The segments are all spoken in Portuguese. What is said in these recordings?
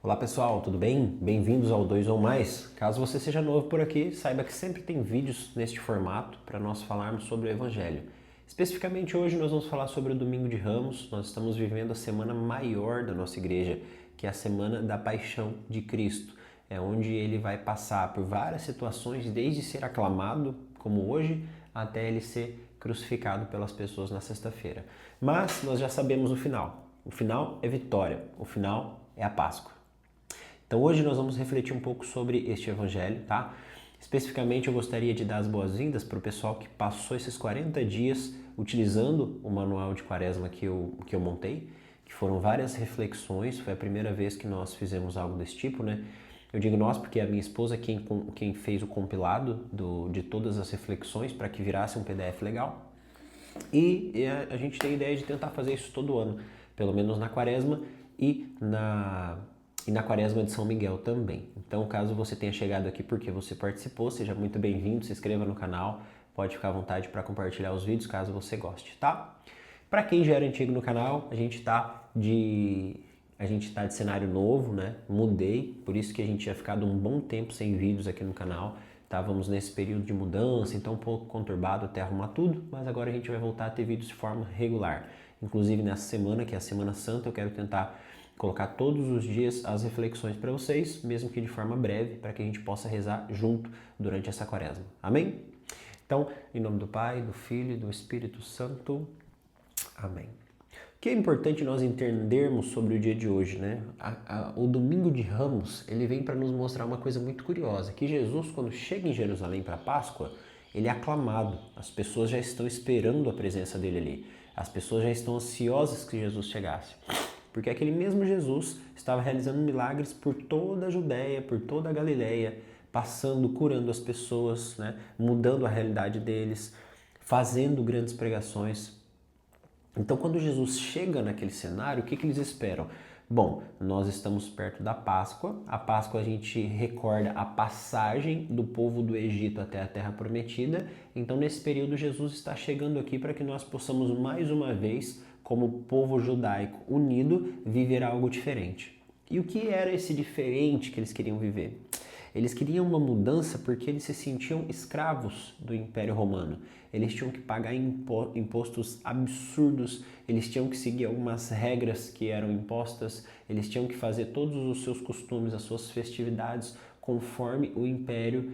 Olá pessoal, tudo bem? Bem-vindos ao 2 ou Mais. Caso você seja novo por aqui, saiba que sempre tem vídeos neste formato para nós falarmos sobre o Evangelho. Especificamente hoje nós vamos falar sobre o Domingo de Ramos. Nós estamos vivendo a semana maior da nossa igreja, que é a Semana da Paixão de Cristo. É onde ele vai passar por várias situações, desde ser aclamado, como hoje, até ele ser crucificado pelas pessoas na sexta-feira. Mas nós já sabemos o final. O final é vitória, o final é a Páscoa. Então hoje nós vamos refletir um pouco sobre este evangelho, tá? Especificamente eu gostaria de dar as boas-vindas para o pessoal que passou esses 40 dias utilizando o manual de quaresma que eu montei, que foram várias reflexões, foi a primeira vez que nós fizemos algo desse tipo, né? Eu digo nós porque a minha esposa é quem fez o compilado de todas as reflexões para que virasse um PDF legal. E a gente tem a ideia de tentar fazer isso todo ano, pelo menos na quaresma e na quaresma de São Miguel também. Então, caso você tenha chegado aqui porque você participou, seja muito bem-vindo, se inscreva no canal, pode ficar à vontade para compartilhar os vídeos caso você goste, tá? Para quem já era antigo no canal, a gente tá de cenário novo, né? Mudei, por isso que a gente tinha ficado um bom tempo sem vídeos aqui no canal. Estávamos nesse período de mudança, então um pouco conturbado até arrumar tudo, mas agora a gente vai voltar a ter vídeos de forma regular. Inclusive nessa semana, que é a Semana Santa, eu quero tentar colocar todos os dias as reflexões para vocês, mesmo que de forma breve, para que a gente possa rezar junto durante essa quaresma. Amém? Então, em nome do Pai, do Filho e do Espírito Santo. Amém. O que é importante nós entendermos sobre o dia de hoje, né? O Domingo de Ramos, ele vem para nos mostrar uma coisa muito curiosa, que Jesus, quando chega em Jerusalém para a Páscoa, ele é aclamado. As pessoas já estão esperando a presença dele ali. As pessoas já estão ansiosas que Jesus chegasse. Porque aquele mesmo Jesus estava realizando milagres por toda a Judéia, por toda a Galileia, passando, curando as pessoas, né? Mudando a realidade deles, fazendo grandes pregações. Então, quando Jesus chega naquele cenário, o que eles esperam? Bom, nós estamos perto da Páscoa. A Páscoa a gente recorda a passagem do povo do Egito até a Terra Prometida. Então, nesse período, Jesus está chegando aqui para que nós possamos mais uma vez, como povo judaico unido, viver algo diferente. E o que era esse diferente que eles queriam viver? Eles queriam uma mudança porque eles se sentiam escravos do Império Romano. Eles tinham que pagar impostos absurdos, eles tinham que seguir algumas regras que eram impostas, eles tinham que fazer todos os seus costumes, as suas festividades, conforme o Império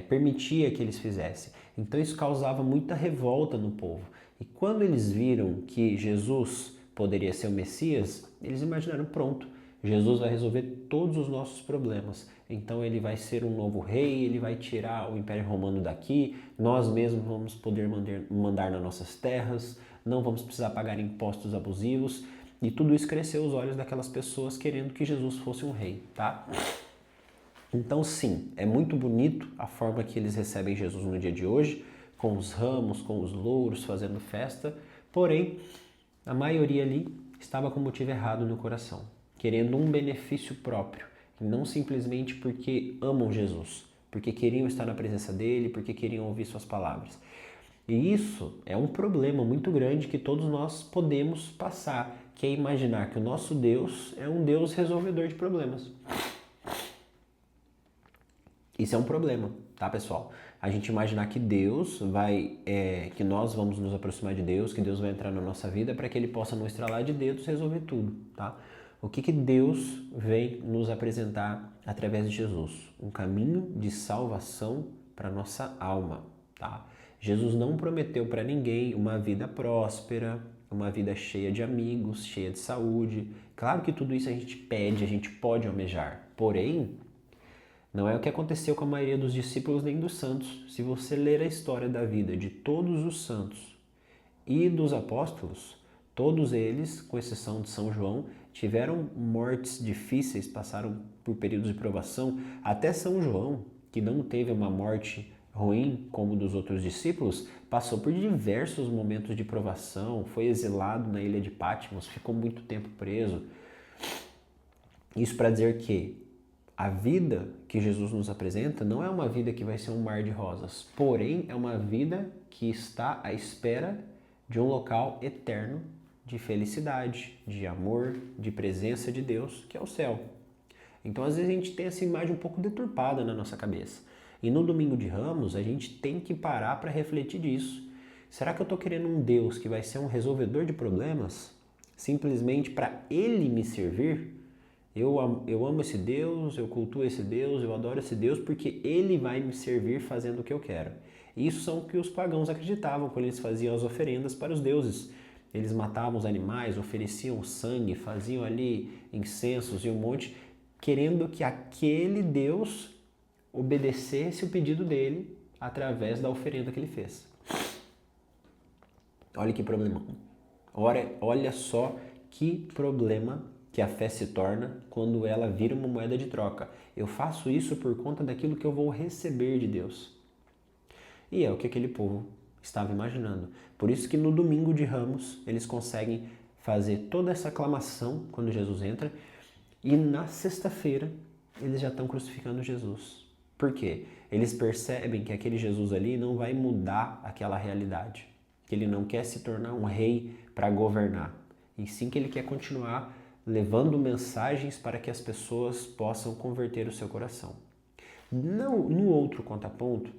permitia que eles fizessem. Então isso causava muita revolta no povo. E quando eles viram que Jesus poderia ser o Messias, eles imaginaram, pronto, Jesus vai resolver todos os nossos problemas. Então ele vai ser um novo rei, ele vai tirar o Império Romano daqui, nós mesmos vamos poder mandar nas nossas terras, não vamos precisar pagar impostos abusivos. E tudo isso cresceu os olhos daquelas pessoas querendo que Jesus fosse um rei, tá? Então sim, é muito bonito a forma que eles recebem Jesus no dia de hoje, com os ramos, com os louros, fazendo festa, porém, a maioria ali estava com motivo errado no coração, querendo um benefício próprio, não simplesmente porque amam Jesus, porque queriam estar na presença dele, porque queriam ouvir suas palavras. E isso é um problema muito grande que todos nós podemos passar, que é imaginar que o nosso Deus é um Deus resolvedor de problemas. Isso é um problema, tá, pessoal? A gente imaginar que Deus que nós vamos nos aproximar de Deus, que Deus vai entrar na nossa vida para que Ele possa, no estralar de dedos, resolver tudo, tá? O que Deus vem nos apresentar através de Jesus? Um caminho de salvação para nossa alma, tá? Jesus não prometeu para ninguém uma vida próspera, uma vida cheia de amigos, cheia de saúde. Claro que tudo isso a gente pede, a gente pode almejar, porém, não é o que aconteceu com a maioria dos discípulos nem dos santos. Se você ler a história da vida de todos os santos e dos apóstolos, todos eles, com exceção de São João, tiveram mortes difíceis, passaram por períodos de provação. Até São João, que não teve uma morte ruim como dos outros discípulos, passou por diversos momentos de provação, foi exilado na ilha de Patmos, ficou muito tempo preso. Isso para dizer que a vida que Jesus nos apresenta não é uma vida que vai ser um mar de rosas, porém é uma vida que está à espera de um local eterno de felicidade, de amor, de presença de Deus, que é o céu. Então, às vezes, a gente tem essa imagem um pouco deturpada na nossa cabeça. E no Domingo de Ramos, a gente tem que parar para refletir disso. Será que eu estou querendo um Deus que vai ser um resolvedor de problemas? Simplesmente para Ele me servir? Eu amo esse Deus, eu cultuo esse Deus, eu adoro esse Deus porque Ele vai me servir fazendo o que eu quero. Isso são o que os pagãos acreditavam quando eles faziam as oferendas para os deuses. Eles matavam os animais, ofereciam sangue, faziam ali incensos e um monte, querendo que aquele Deus obedecesse o pedido dele através da oferenda que ele fez. Olha que problema. Olha só que problema que a fé se torna quando ela vira uma moeda de troca. Eu faço isso por conta daquilo que eu vou receber de Deus. E é o que aquele povo estava imaginando. Por isso que no Domingo de Ramos eles conseguem fazer toda essa aclamação quando Jesus entra e na sexta-feira eles já estão crucificando Jesus. Por quê? Eles percebem que aquele Jesus ali não vai mudar aquela realidade, que ele não quer se tornar um rei para governar, e sim que ele quer continuar levando mensagens para que as pessoas possam converter o seu coração. No outro contraponto,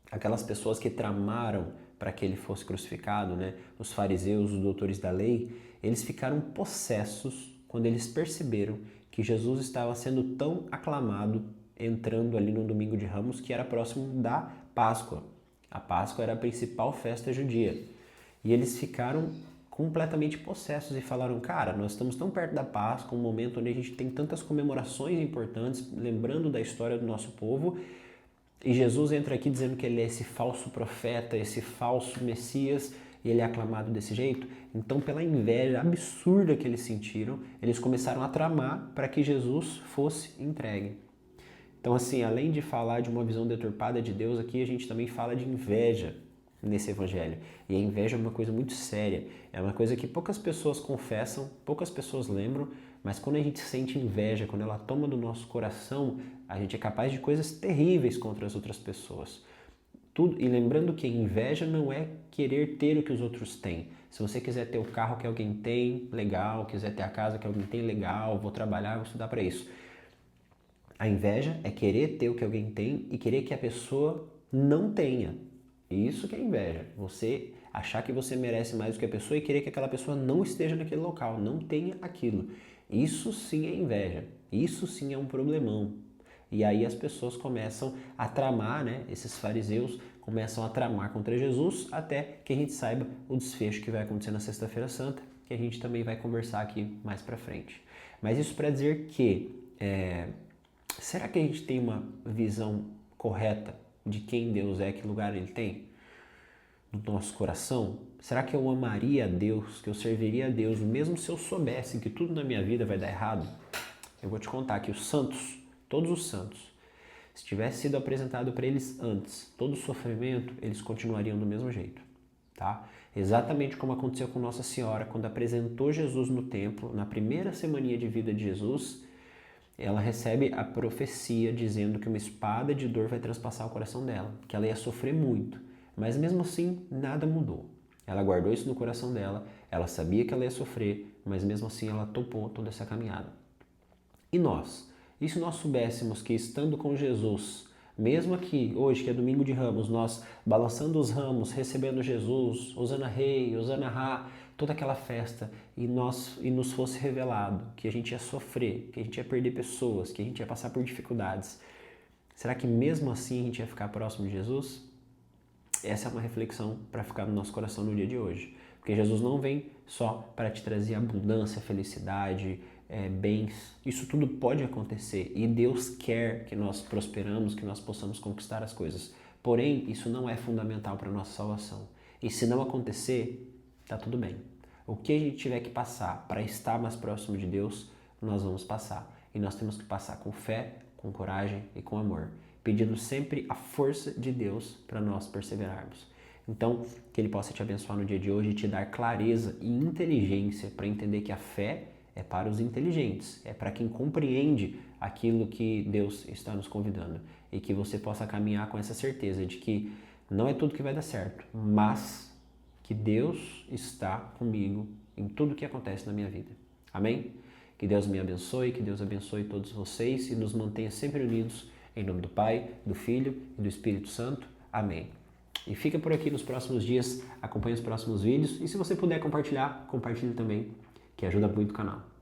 aquelas pessoas que tramaram para que ele fosse crucificado, né? Os fariseus, os doutores da lei, eles ficaram possessos quando eles perceberam que Jesus estava sendo tão aclamado entrando ali no Domingo de Ramos, que era próximo da Páscoa. A Páscoa era a principal festa judia. E eles ficaram completamente possessos e falaram, cara, nós estamos tão perto da Páscoa, um momento onde a gente tem tantas comemorações importantes, lembrando da história do nosso povo, e Jesus entra aqui dizendo que ele é esse falso profeta, esse falso Messias, e ele é aclamado desse jeito. Então, pela inveja absurda que eles sentiram, eles começaram a tramar para que Jesus fosse entregue. Então, assim, além de falar de uma visão deturpada de Deus, aqui a gente também fala de inveja nesse evangelho. E a inveja é uma coisa muito séria. É uma coisa que poucas pessoas confessam, poucas pessoas lembram, mas quando a gente sente inveja, quando ela toma do nosso coração, a gente é capaz de coisas terríveis contra as outras pessoas. Tudo, e lembrando que inveja não é querer ter o que os outros têm. Se você quiser ter o carro que alguém tem, legal. Quiser ter a casa que alguém tem, legal. Vou trabalhar, vou estudar para isso. A inveja é querer ter o que alguém tem e querer que a pessoa não tenha. Isso que é inveja. Você achar que você merece mais do que a pessoa e querer que aquela pessoa não esteja naquele local, não tenha aquilo. Isso sim é inveja. Isso sim é um problemão. E aí as pessoas começam a tramar, né? Esses fariseus começam a tramar contra Jesus até que a gente saiba o desfecho que vai acontecer na Sexta-feira Santa, que a gente também vai conversar aqui mais pra frente. Mas isso para dizer que será que a gente tem uma visão correta de quem Deus é, que lugar Ele tem no nosso coração? Será que eu amaria a Deus, que eu serviria a Deus, mesmo se eu soubesse que tudo na minha vida vai dar errado? Eu vou te contar que os santos, todos os santos, se tivesse sido apresentado para eles antes todo o sofrimento, eles continuariam do mesmo jeito, tá? Exatamente como aconteceu com Nossa Senhora, quando apresentou Jesus no templo, na primeira semaninha de vida de Jesus, ela recebe a profecia dizendo que uma espada de dor vai transpassar o coração dela, que ela ia sofrer muito, mas mesmo assim nada mudou. Ela guardou isso no coração dela, ela sabia que ela ia sofrer, mas mesmo assim ela topou toda essa caminhada. E nós? E se nós soubéssemos que estando com Jesus, mesmo aqui, hoje que é domingo de Ramos, nós balançando os ramos, recebendo Jesus, Hosana Rei, Hosana Ra, toda aquela festa, e nos fosse revelado que a gente ia sofrer, que a gente ia perder pessoas, que a gente ia passar por dificuldades, será que mesmo assim a gente ia ficar próximo de Jesus? Essa é uma reflexão para ficar no nosso coração no dia de hoje. Porque Jesus não vem só para te trazer abundância, felicidade, bens. Isso tudo pode acontecer e Deus quer que nós prosperamos, que nós possamos conquistar as coisas. Porém, isso não é fundamental para a nossa salvação. E se não acontecer, tá tudo bem. O que a gente tiver que passar para estar mais próximo de Deus, nós vamos passar. E nós temos que passar com fé, com coragem e com amor, pedindo sempre a força de Deus para nós perseverarmos. Então, que Ele possa te abençoar no dia de hoje e te dar clareza e inteligência para entender que a fé é para os inteligentes, é para quem compreende aquilo que Deus está nos convidando. E que você possa caminhar com essa certeza de que não é tudo que vai dar certo, mas que Deus está comigo em tudo que acontece na minha vida. Amém? Que Deus me abençoe, que Deus abençoe todos vocês e nos mantenha sempre unidos em nome do Pai, do Filho e do Espírito Santo. Amém. E fica por aqui nos próximos dias, acompanhe os próximos vídeos e se você puder compartilhar, compartilhe também, que ajuda muito o canal.